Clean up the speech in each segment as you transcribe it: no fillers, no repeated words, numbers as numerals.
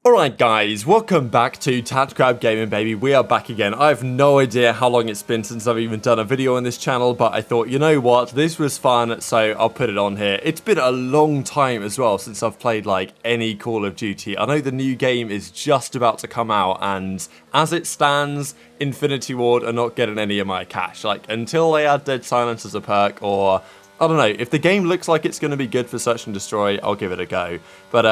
Alright guys, welcome back to TacticalRab Gaming, baby. We are back again. I have no idea how long it's been since I've even done a video on this channel, but I thought, you know what, this was fun, so I'll put it on here. It's been a long time as well since I've played like any Call of Duty. I know the new game is just about to come out, and as it stands, Infinity Ward are not getting any of my cash. Like, until they add Dead Silence as a perk, or I don't know, if the game looks like it's going to be good for Search and Destroy, I'll give it a go. But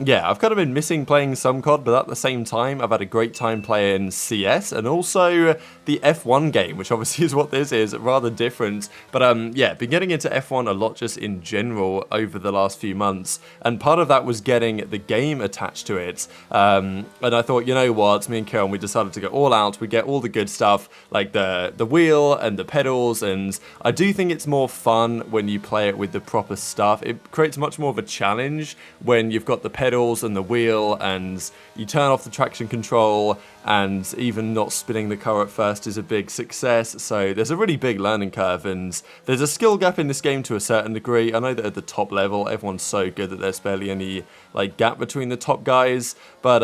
yeah, I've kind of been missing playing some COD, but at the same time, I've had a great time playing CS and also the F1 game, which obviously is what this is, rather different. But yeah, been getting into F1 a lot just in general over the last few months, and part of that was getting the game attached to it. And I thought, you know what, me and Karen, we decided to go all out. We get all the good stuff, like the wheel and the pedals, and I do think it's more fun when you play it with the proper stuff. It creates much more of a challenge when you've got the pedals and the wheel and you turn off the traction control, and even not spinning the car at first is a big success. So there's a really big learning curve, and there's a skill gap in this game to a certain degree. I know that at the top level everyone's so good that there's barely any like gap between the top guys, but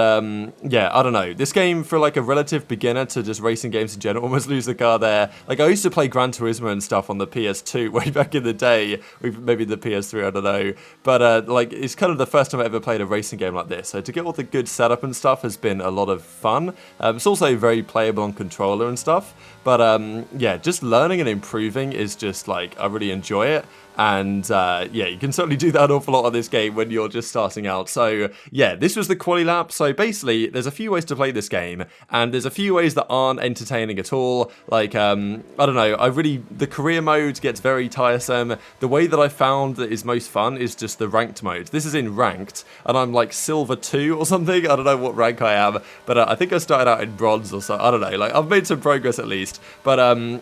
yeah, I don't know, this game for like a relative beginner to just racing games in general, almost lose the car there. Like, I used to play Gran Turismo and stuff on the PS2 way back in the day, maybe the PS3, I don't know, but like, it's kind of the first time I ever played a racing game like this, so to get all the good setup and stuff has been a lot of fun. It's also very playable on controller and stuff, but yeah, just learning and improving is just like, I really enjoy it. And yeah, you can certainly do that an awful lot on this game when you're just starting out. So yeah, this was the quali lap. So basically, there's a few ways to play this game, and there's a few ways that aren't entertaining at all. Like, I don't know, the career mode gets very tiresome. The way that I found that is most fun is just the ranked mode. This is in ranked, and I'm like silver 2 or something. I don't know what rank I am, but I think I started out in bronze or so. I don't know, like, I've made some progress at least. But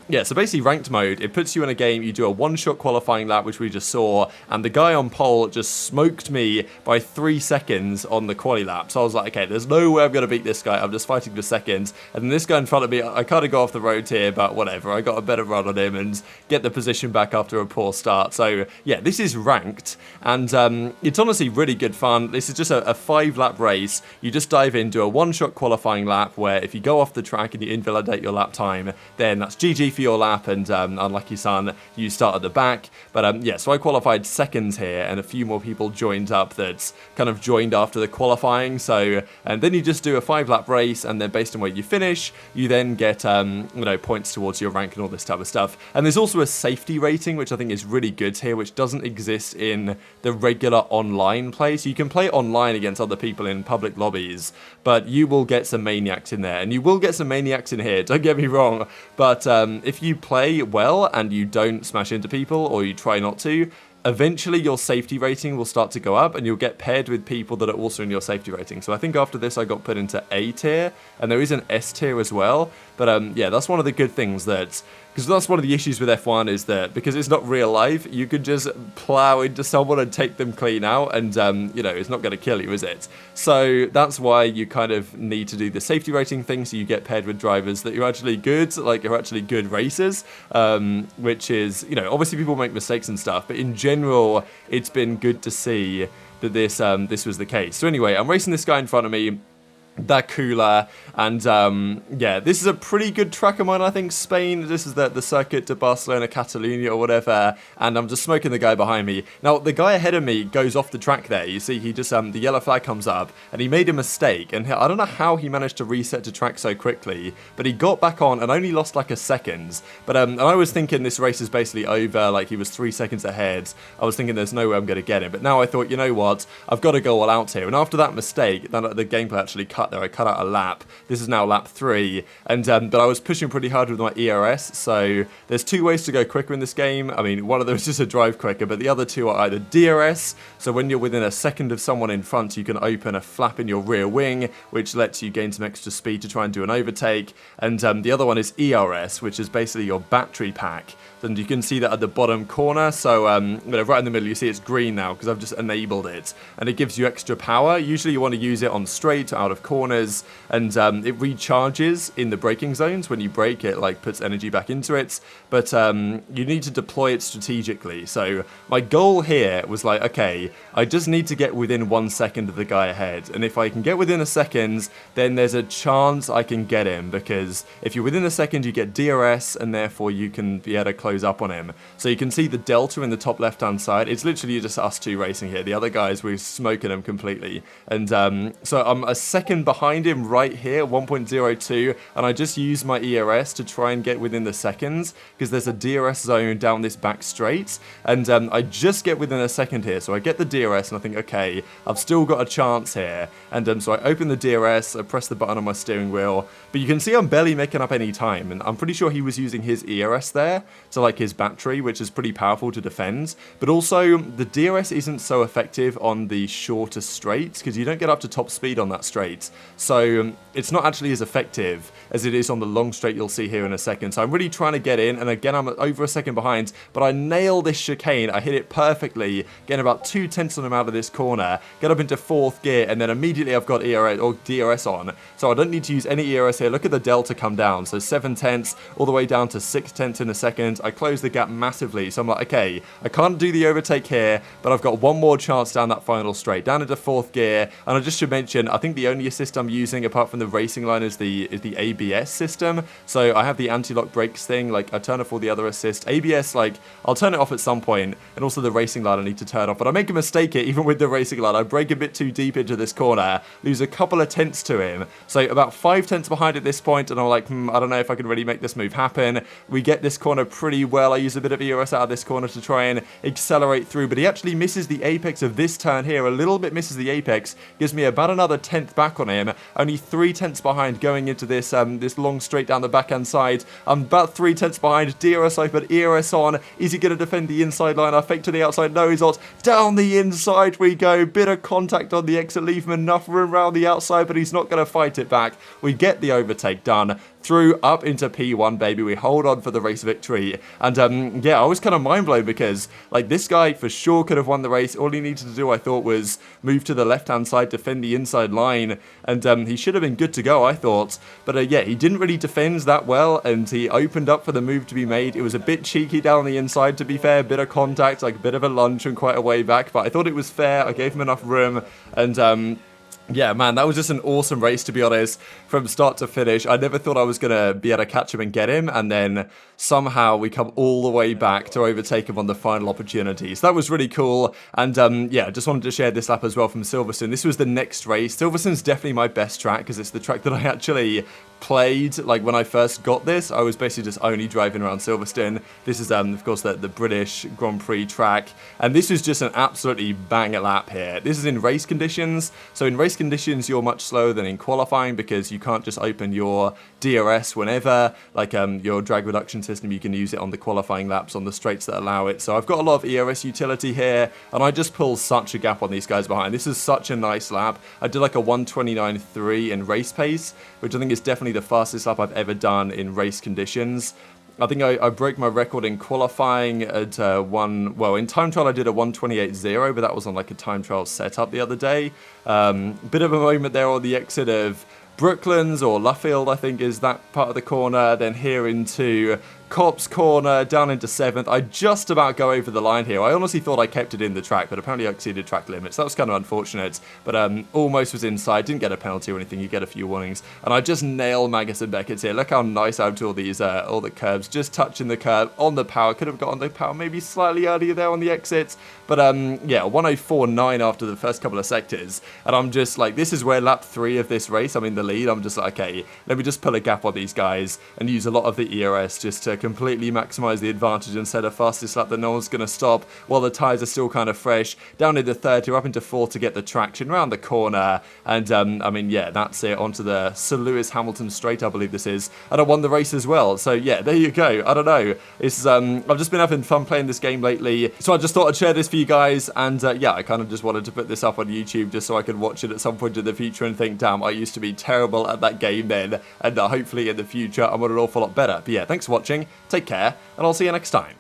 yeah, so basically ranked mode, it puts you in a game, you do a one-shot qualifying lap, which we just saw, and the guy on pole just smoked me by 3 seconds on the quali lap. So I was like, okay, there's no way I'm going to beat this guy. I'm just fighting for seconds. And then this guy in front of me, I kind of got off the road here, but whatever. I got a better run on him and get the position back after a poor start. So yeah, this is ranked, and it's honestly really good fun. This is just a 5-lap race. You just dive into a one-shot qualifying lap where if you go off the track and you invalidate your lap time, then that's GG for your lap, and unlucky son, you start at the back. But yeah, so I qualified seconds here, and a few more people joined up that kind of joined after the qualifying. So, and then you just do a 5-lap race, and then based on where you finish, you then get you know, points towards your rank and all this type of stuff. And there's also a safety rating, which I think is really good here, which doesn't exist in the regular online play. So you can play online against other people in public lobbies, but you will get some maniacs in there, and you will get some maniacs in here, don't get me wrong, but if you play well and you don't smash into people, or you try not to, eventually your safety rating will start to go up, and you'll get paired with people that are also in your safety rating. So I think after this I got put into A tier, and there is an S tier as well. But yeah, that's one of the good things, that because that's one of the issues with F1, is that because it's not real life, you could just plow into someone and take them clean out, and you know, it's not going to kill you, is it? So that's why you kind of need to do the safety rating thing, so you get paired with drivers that you're actually good, like you're actually good racers, which is, you know, obviously people make mistakes and stuff, but in general, it's been good to see that this was the case. So anyway, I'm racing this guy in front of me, that cooler, and yeah, this is a pretty good track of mine, I think. Spain, this is the circuit to Barcelona, Catalonia, or whatever, and I'm just smoking the guy behind me. Now, the guy ahead of me goes off the track there. You see, he just, the yellow flag comes up, and he made a mistake, and I don't know how he managed to reset to track so quickly, but he got back on and only lost like a second. But and I was thinking this race is basically over, like he was 3 seconds ahead. I was thinking there's no way I'm going to get him, but now I thought, you know what, I've got to go all out here. And after that mistake, then the gameplay actually cut there. I cut out a lap. This is now lap 3, and but I was pushing pretty hard with my ERS, so there's 2 ways to go quicker in this game. I mean, one of them is just to drive quicker, but the other 2 are either DRS, so when you're within a second of someone in front, you can open a flap in your rear wing, which lets you gain some extra speed to try and do an overtake, and the other one is ERS, which is basically your battery pack. And you can see that at the bottom corner, so right in the middle, you see it's green now because I've just enabled it, and it gives you extra power. Usually you want to use it on straight, out of corner, corners, and it recharges in the braking zones. When you brake, it like puts energy back into it, but you need to deploy it strategically. So my goal here was like, okay, I just need to get within 1 second of the guy ahead, and if I can get within a second, then there's a chance I can get him, because if you're within a second, you get DRS, and therefore you can be able to close up on him. So you can see the delta in the top left-hand side. It's literally just us two racing here. The other guys, we're smoking them completely. And so I'm a second behind him right here, 1.02, and I just used my ERS to try and get within the seconds, because there's a DRS zone down this back straight, and I just get within a second here. So I get the DRS, and I think, okay, I've still got a chance here. And so I open the DRS, I press the button on my steering wheel, but you can see I'm barely making up any time, and I'm pretty sure he was using his ERS there to like his battery, which is pretty powerful to defend, but also the DRS isn't so effective on the shorter straights, because you don't get up to top speed on that straight, so it's not actually as effective as it is on the long straight you'll see here in a second. So I'm really trying to get in, and again I'm over a second behind, but I nail this chicane. I hit it perfectly, getting about 2/10 of them out of this corner, get up into 4th gear, and then immediately I've got ERS or DRS on, so I don't need to use any ERS here. Look at the delta come down, so 7/10 all the way down to 6/10 in a second. I close the gap massively, so I'm like, okay, I can't do the overtake here, but I've got one more chance down that final straight, down into 4th gear. And I just should mention, I think the only assist I'm using apart from the racing line is the ABS system. So I have the anti-lock brakes thing, like I turn off all the other assists. ABS, like I'll turn it off at some point, and also the racing line I need to turn off, but I make a mistake here even with the racing line. I brake a bit too deep into this corner, lose a couple of tenths to him, so about 5 tenths behind at this point, and I'm like, I don't know if I can really make this move happen. We get this corner pretty well. I use a bit of ERS out of this corner to try and accelerate through, but he actually misses the apex of this turn here, a little bit misses the apex, gives me about another 10th back on him, only 3 tenths behind going into this this long straight down the backhand side. I'm about 3 tenths behind, DRS open, ERS on. Is he going to defend the inside line? I fake to the outside, no he's not. Down the inside we go, bit of contact on the exit, leave him enough room around the outside, but he's not going to fight it back. We get the overtake done, through up into P1, baby. We hold on for the race victory, and yeah, I was kind of mind blown, because like this guy for sure could have won the race. All he needed to do, I thought, was move to the left hand side, defend the inside line, and he should have been good to go, I thought. But yeah, he didn't really defend that well, and he opened up for the move to be made. It was a bit cheeky down the inside, to be fair, a bit of contact, like a bit of a lunge and quite a way back, but I thought it was fair. I gave him enough room, and yeah, man, that was just an awesome race, to be honest, from start to finish. I never thought I was going to be able to catch him and get him, and then somehow we come all the way back to overtake him on the final opportunity. So that was really cool, and yeah, just wanted to share this lap as well from Silverstone. This was the next race. Silverstone's definitely my best track, because it's the track that I actually played. Like when I first got this, I was basically just only driving around Silverstone. This is of course the British Grand Prix track, and this is just an absolutely banger lap here. This is in race conditions, so in race conditions you're much slower than in qualifying, because you can't just open your DRS whenever, like your drag reduction system. You can use it on the qualifying laps on the straights that allow it. So I've got a lot of ERS utility here, and I just pull such a gap on these guys behind. This is such a nice lap. I did like a 1:29.3 in race pace, which I think is definitely the fastest lap I've ever done in race conditions. I think I broke my record in qualifying at in time trial I did a 1:28.0, but that was on like a time trial setup the other day. Bit of a moment there on the exit of Brooklands, or Luffield I think is that part of the corner, then here into Cops corner, down into 7th. I just about go over the line here. I honestly thought I kept it in the track, but apparently I exceeded track limits. That was kind of unfortunate, but almost was inside. Didn't get a penalty or anything. You get a few warnings, and I just nail Magus and Beckett here. Look how nice I have to all these all the curbs, just touching the curb on the power. Could have got on the power maybe slightly earlier there on the exits, but yeah, 1:04.9 after the first couple of sectors, and I'm just like, this is where lap 3 of this race, I'm in the lead. I'm just like, okay, let me just pull a gap on these guys and use a lot of the ERS just to completely maximize the advantage and set a fastest lap that no one's going to stop while the tyres are still kind of fresh. Down into 3rd, you're up into 4th to get the traction around the corner, and I mean, yeah, that's it, onto the Sir Lewis Hamilton straight, I believe this is, and I won the race as well. So yeah, there you go. I don't know, it's I've just been having fun playing this game lately, so I just thought I'd share this for you guys, and yeah, I kind of just wanted to put this up on YouTube just so I could watch it at some point in the future and think, damn, I used to be terrible at that game then, and hopefully in the future I'm an awful lot better. But yeah, thanks for watching, take care, and I'll see you next time.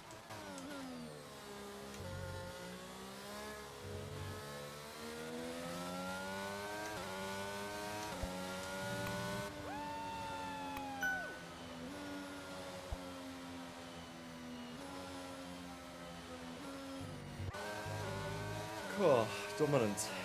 Oh, dominant.